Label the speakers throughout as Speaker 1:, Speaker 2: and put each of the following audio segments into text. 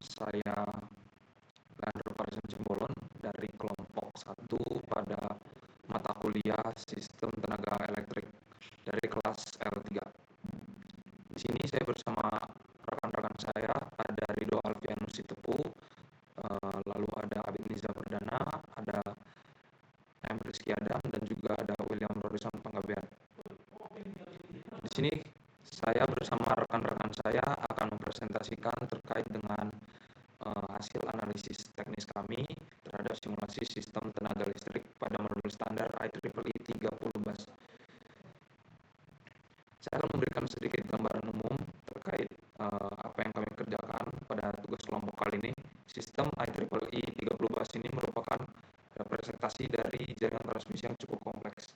Speaker 1: Saya Leandro Parison Simbolon dari kelompok 1 pada mata kuliah Sistem Tenaga Elektrik dari kelas L3. Di sini saya bersama rekan-rekan saya, ada Ridho Alfianus Sitepu, lalu ada Abid Niza Perdana, ada M. Rizky Adam, dan juga ada William Rodrison Panggabean. Di sini saya bersama rekan-rekan saya akan mempresentasikan terkait dengan hasil analisis teknis kami terhadap simulasi sistem tenaga listrik pada modul standar IEEE 30 bus. Saya akan memberikan sedikit gambaran umum terkait apa yang kami kerjakan pada tugas kelompok kali ini. Sistem IEEE 30 bus ini merupakan representasi dari jaringan transmisi yang cukup kompleks.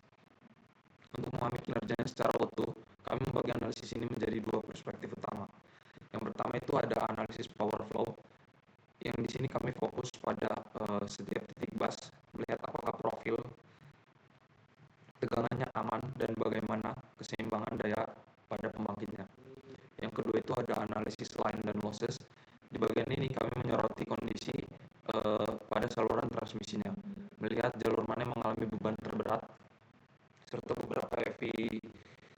Speaker 1: Untuk memahami kinerjanya secara utuh, kami membagi analisis ini menjadi 2 perspektif utama. Yang pertama itu ada analisis power flow, yang di sini kami fokus pada setiap titik bus, melihat apakah profil tegangannya aman dan bagaimana keseimbangan daya pada pembangkitnya. Yang kedua itu ada analisis line dan losses. Di bagian ini kami menyoroti kondisi pada saluran transmisinya, melihat jalur mana yang mengalami beban terberat, serta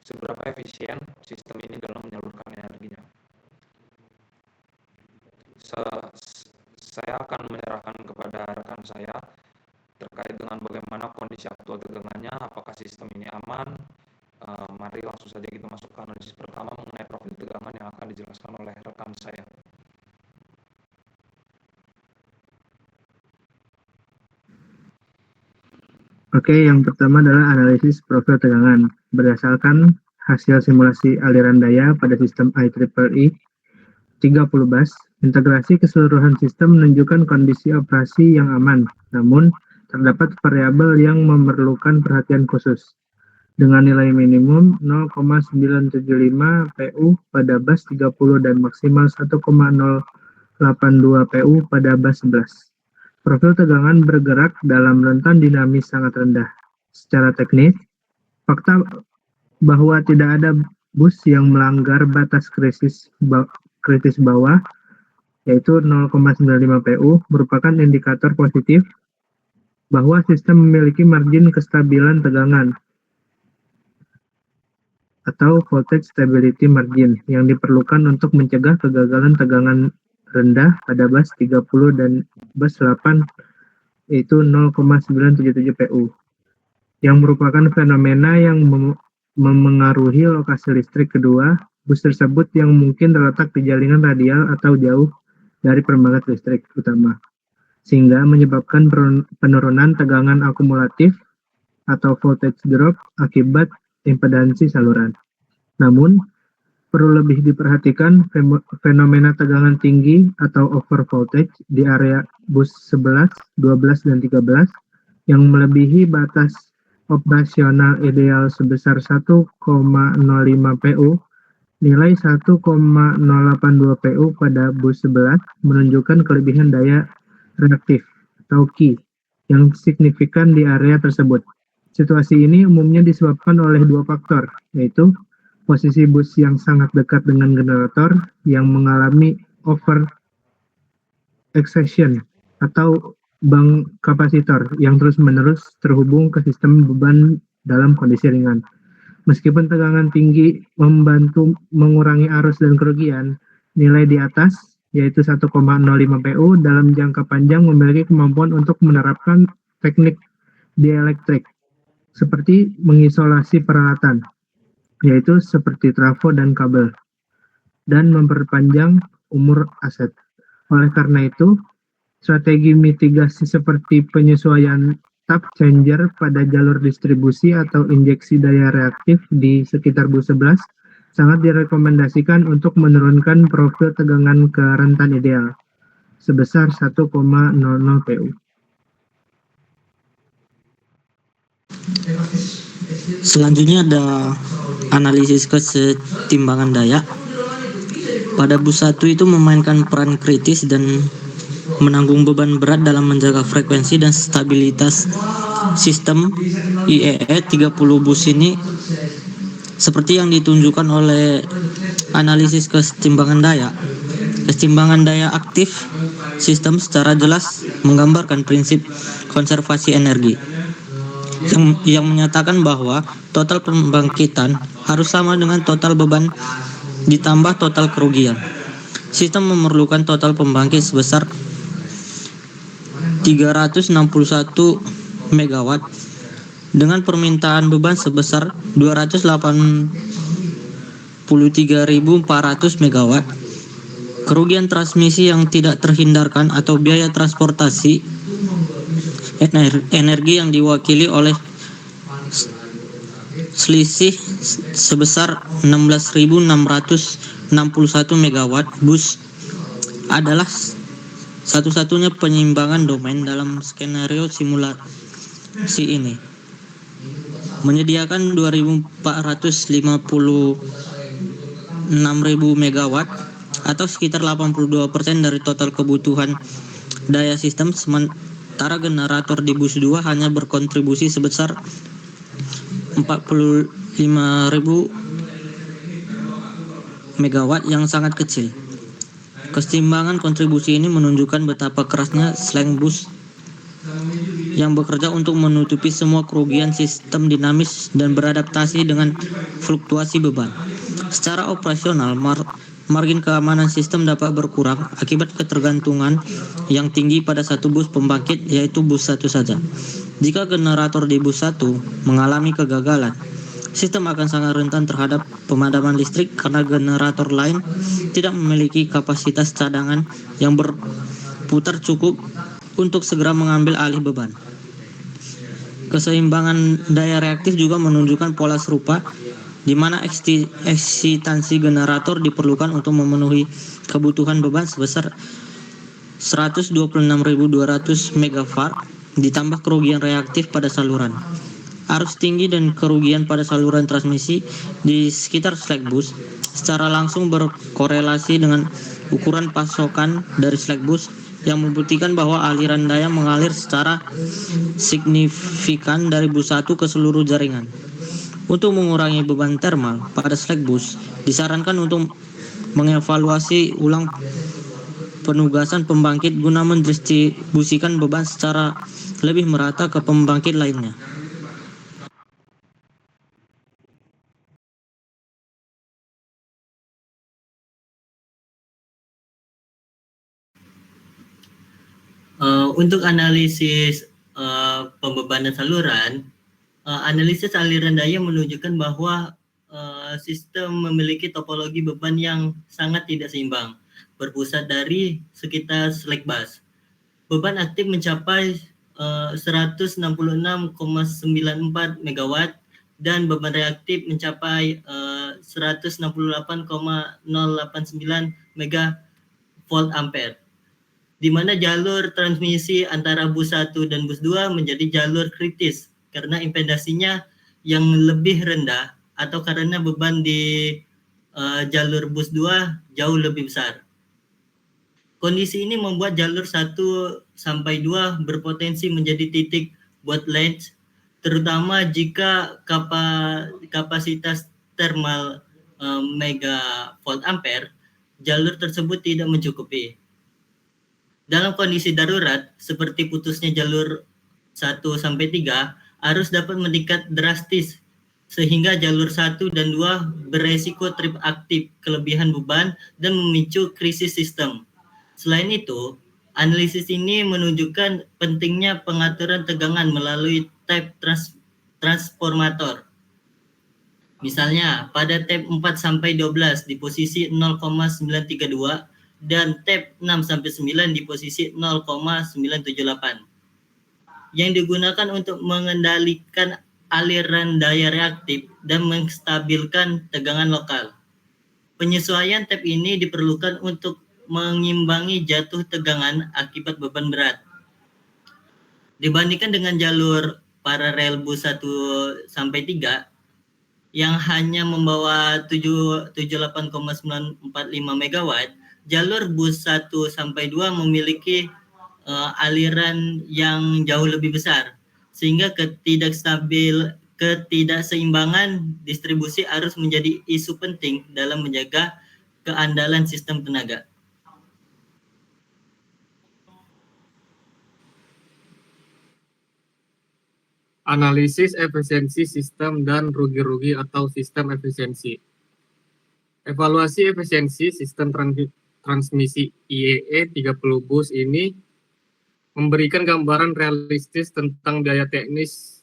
Speaker 1: seberapa efisien sistem ini dalam menyalurkan energinya. Saya akan menyerahkan kepada rekan saya terkait dengan bagaimana kondisi aktual tegangannya, apakah sistem ini aman. Mari langsung saja kita masuk ke analisis pertama mengenai profil tegangan yang akan dijelaskan oleh rekan saya.
Speaker 2: Oke, yang pertama adalah analisis profil tegangan. Berdasarkan hasil simulasi aliran daya pada sistem IEEE 30 bus, integrasi keseluruhan sistem menunjukkan kondisi operasi yang aman, namun terdapat variabel yang memerlukan perhatian khusus. Dengan nilai minimum 0,975 PU pada bus 30 dan maksimal 1,082 PU pada bus 11. Profil tegangan bergerak dalam rentan dinamis sangat rendah. Secara teknis, fakta bahwa tidak ada bus yang melanggar batas kritis bawah, yaitu 0,95 PU, merupakan indikator positif bahwa sistem memiliki margin kestabilan tegangan atau voltage stability margin yang diperlukan untuk mencegah kegagalan tegangan rendah pada bus 30 dan bus 8, yaitu 0,977 PU, yang merupakan fenomena yang memengaruhi lokasi listrik kedua bus tersebut yang mungkin terletak di jaringan radial atau jauh dari pembangkit listrik utama, sehingga menyebabkan penurunan tegangan akumulatif atau voltage drop akibat impedansi saluran. Namun, perlu lebih diperhatikan fenomena tegangan tinggi atau over voltage di area bus 11, 12, dan 13 yang melebihi batas operasional ideal sebesar 1,05 PU. Nilai 1,082 PU pada bus 11 menunjukkan kelebihan daya reaktif atau Q yang signifikan di area tersebut. Situasi ini umumnya disebabkan oleh 2 faktor, yaitu posisi bus yang sangat dekat dengan generator yang mengalami over excitation atau bank kapasitor yang terus-menerus terhubung ke sistem beban dalam kondisi ringan. Meskipun tegangan tinggi membantu mengurangi arus dan kerugian, nilai di atas, yaitu 1,05 PU, dalam jangka panjang memiliki kemampuan untuk menerapkan teknik dielektrik, seperti mengisolasi peralatan, yaitu seperti trafo dan kabel, dan memperpanjang umur aset. Oleh karena itu, strategi mitigasi seperti penyesuaian tap changer pada jalur distribusi atau injeksi daya reaktif di sekitar bus 11 sangat direkomendasikan untuk menurunkan profil tegangan ke rentan ideal sebesar 1,00 PU.
Speaker 3: Selanjutnya ada analisis kesetimbangan daya. Pada bus 1 itu memainkan peran kritis dan menanggung beban berat dalam menjaga frekuensi dan stabilitas sistem IEE 30 bus ini, seperti yang ditunjukkan oleh analisis kesetimbangan daya. Keseimbangan daya aktif sistem secara jelas menggambarkan prinsip konservasi energi yang menyatakan bahwa total pembangkitan harus sama dengan total beban ditambah total kerugian. Sistem memerlukan total pembangkit sebesar 361 MW dengan permintaan beban sebesar 283.400 MW. Kerugian transmisi yang tidak terhindarkan atau biaya transportasi energi yang diwakili oleh selisih sebesar 16.661 MW bus adalah satu-satunya penyeimbangan domain dalam skenario simulasi ini. Menyediakan 2.456.000 MW atau sekitar 82% dari total kebutuhan daya sistem, sementara generator di bus 2 hanya berkontribusi sebesar 45.000 MW yang sangat kecil. Keseimbangan kontribusi ini menunjukkan betapa kerasnya slang bus yang bekerja untuk menutupi semua kerugian sistem dinamis dan beradaptasi dengan fluktuasi beban. Secara operasional, margin keamanan sistem dapat berkurang akibat ketergantungan yang tinggi pada satu bus pembangkit, yaitu bus 1 saja. Jika generator di bus 1 mengalami kegagalan, sistem akan sangat rentan terhadap pemadaman listrik karena generator lain tidak memiliki kapasitas cadangan yang berputar cukup untuk segera mengambil alih beban. Keseimbangan daya reaktif juga menunjukkan pola serupa di mana eksitansi generator diperlukan untuk memenuhi kebutuhan beban sebesar 126.200 MVAR ditambah kerugian reaktif pada saluran. Arus tinggi dan kerugian pada saluran transmisi di sekitar slack bus secara langsung berkorelasi dengan ukuran pasokan dari slack bus yang membuktikan bahwa aliran daya mengalir secara signifikan dari bus 1 ke seluruh jaringan. Untuk mengurangi beban thermal pada slack bus, disarankan untuk mengevaluasi ulang penugasan pembangkit guna mendistribusikan beban secara lebih merata ke pembangkit lainnya.
Speaker 4: Untuk analisis pembebanan saluran, analisis aliran daya menunjukkan bahwa sistem memiliki topologi beban yang sangat tidak seimbang, berpusat dari sekitar slack bus. Beban aktif mencapai 166,94 MW dan beban reaktif mencapai 168,089 MV ampere, di mana jalur transmisi antara bus 1 dan bus 2 menjadi jalur kritis karena impedasinya yang lebih rendah atau karena beban di jalur bus 2 jauh lebih besar. Kondisi ini membuat jalur 1 sampai 2 berpotensi menjadi titik bottleneck, terutama jika kapasitas thermal megavolt ampere jalur tersebut tidak mencukupi. Dalam kondisi darurat seperti putusnya jalur 1 sampai 3, arus dapat meningkat drastis sehingga jalur 1 dan 2 beresiko trip aktif kelebihan beban dan memicu krisis sistem. Selain itu, analisis ini menunjukkan pentingnya pengaturan tegangan melalui type transformator. Misalnya, pada tab 4-12 di posisi 0,932 dan tab 6-9 di posisi 0,978 yang digunakan untuk mengendalikan aliran daya reaktif dan menstabilkan tegangan lokal. Penyesuaian tab ini diperlukan untuk mengimbangi jatuh tegangan akibat beban berat. Dibandingkan dengan jalur paralel bus 1 sampai 3 yang hanya membawa 78,945 MW, jalur bus 1 sampai 2 memiliki aliran yang jauh lebih besar, sehingga ketidakseimbangan distribusi arus menjadi isu penting dalam menjaga keandalan sistem tenaga.
Speaker 5: Analisis efisiensi sistem dan rugi-rugi atau sistem efisiensi. Evaluasi efisiensi sistem transmisi IEE 30 bus ini memberikan gambaran realistis tentang biaya teknis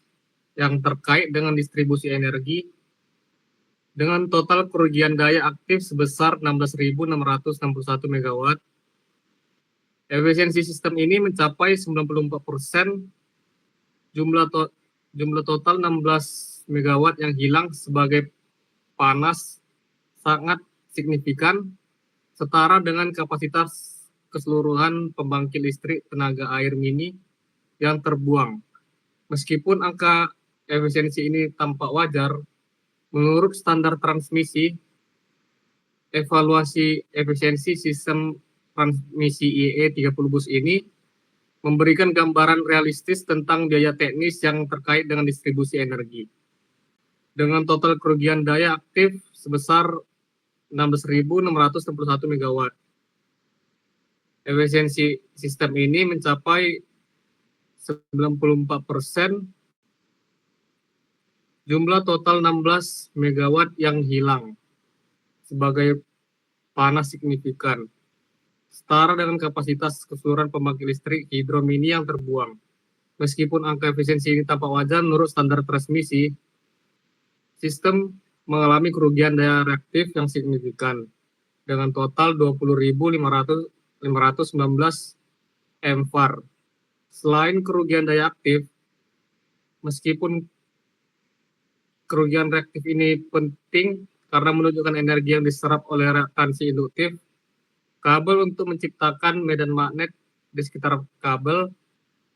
Speaker 5: yang terkait dengan distribusi energi dengan total kerugian daya aktif sebesar 16.661 MW. Efisiensi sistem ini mencapai 94%, jumlah total 16 MW yang hilang sebagai panas sangat signifikan, setara dengan kapasitas keseluruhan pembangkit listrik tenaga air mini yang terbuang. Meskipun angka efisiensi ini tampak wajar, menurut standar transmisi, evaluasi efisiensi sistem transmisi IEE 30 bus ini memberikan gambaran realistis tentang biaya teknis yang terkait dengan distribusi energi. Dengan total kerugian daya aktif sebesar 16.661 MW. Efisiensi sistem ini mencapai 94%, jumlah total 16 MW yang hilang sebagai panas signifikan, setara dengan kapasitas keseluruhan pembangkit listrik hidro mini yang terbuang. Meskipun angka efisiensi ini tampak wajar menurut standar transmisi, sistem mengalami kerugian daya reaktif yang signifikan dengan total 20.519 mVAR. Selain kerugian daya aktif, meskipun kerugian reaktif ini penting karena menunjukkan energi yang diserap oleh reaktansi induktif, kabel untuk menciptakan medan magnet di sekitar kabel,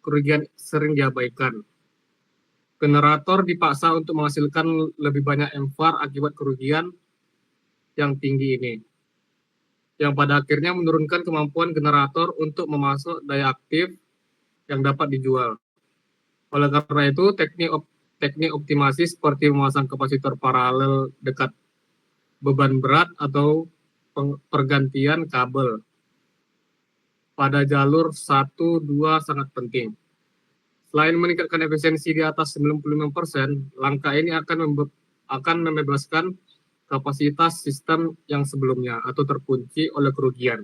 Speaker 5: kerugian sering diabaikan. Generator dipaksa untuk menghasilkan lebih banyak mVAR akibat kerugian yang tinggi ini, yang pada akhirnya menurunkan kemampuan generator untuk memasok daya aktif yang dapat dijual. Oleh karena itu, teknik optimasi seperti memasang kapasitor paralel dekat beban berat atau pergantian kabel pada jalur 1-2 sangat penting. Selain meningkatkan efisiensi di atas 95%, langkah ini akan membebaskan kapasitas sistem yang sebelumnya atau terkunci oleh kerugian.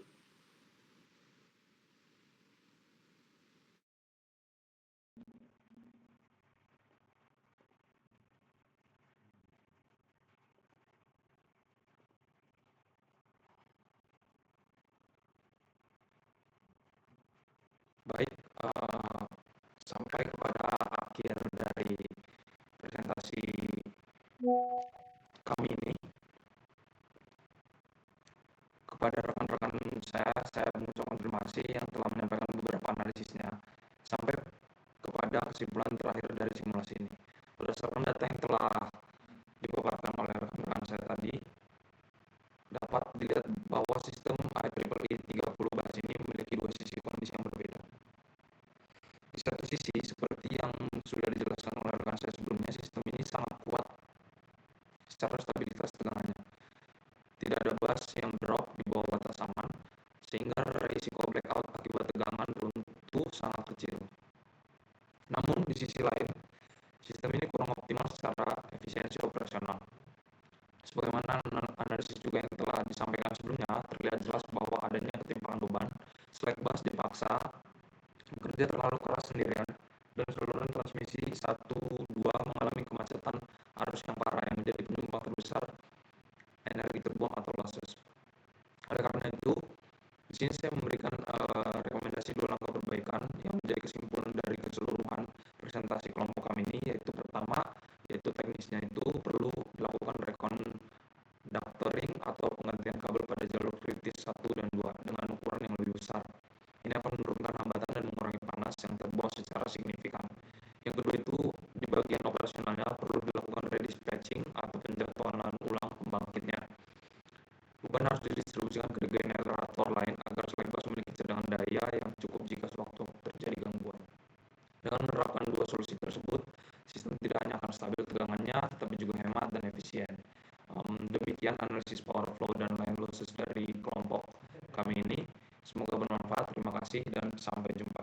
Speaker 1: Baik, sampai kepada akhir dari presentasi kami ini. Kepada rekan-rekan saya mengucapkan terima kasih yang telah menyampaikan beberapa analisisnya sampai kepada kesimpulan terakhir dari simulasi ini. Berdasarkan data yang telah dipaparkan oleh rekan-rekan saya tadi, dapat dilihat bahwa sistem IEEE 30 bahas ini memiliki dua sisi kondisi yang berbeda. Di satu sisi, seperti yang sudah dijelaskan oleh rekan saya sebelumnya, sistem ini sangat kuat secara stabilitas tegangannya. Tidak ada bus yang drop di bawah batas aman, sehingga risiko blackout akibat tegangan runtuh sangat kecil. Namun, di sisi lain, sistem ini kurang optimal secara efisiensi operasional. Sebagaimana analisis juga yang telah disampaikan sebelumnya, terlihat jelas bahwa adanya ketimpangan beban, slack bus dipaksa bekerja terlalu keras sendirian, dan saluran transmisi 1-2 mengalami kemacetan arus yang parah yang menjadi penyumbang terbesar energi terbuang atau losses. Oleh karena itu, di sini saya memberikan rekomendasi 2 langkah perbaikan yang menjadi kesimpulan dari keseluruhan presentasi kelompok kami ini, yaitu pertama, yaitu teknisnya itu perlu dilakukan reconductoring atau penggantian kabel pada jalur kritis 1 dan 2 dengan ukuran yang lebih besar. Ini akan menurunkan hambatan dan mengurangi panas yang terbuang secara signifikan. Yang kedua itu, di bagian operasionalnya perlu dilakukan redispatching atau penjadwalan ulang pembangkitnya. Beban harus didistribusikan ke generator lain agar slack bus memiliki cadangan daya yang cukup jika sewaktu terjadi gangguan. Dengan menerapkan dua solusi tersebut, sistem tidak hanya akan stabil tegangannya, tetapi juga hemat dan efisien. Demikian analisis power flow dan line losses dari kelompok kami ini. Semoga bermanfaat. Terima kasih dan sampai jumpa.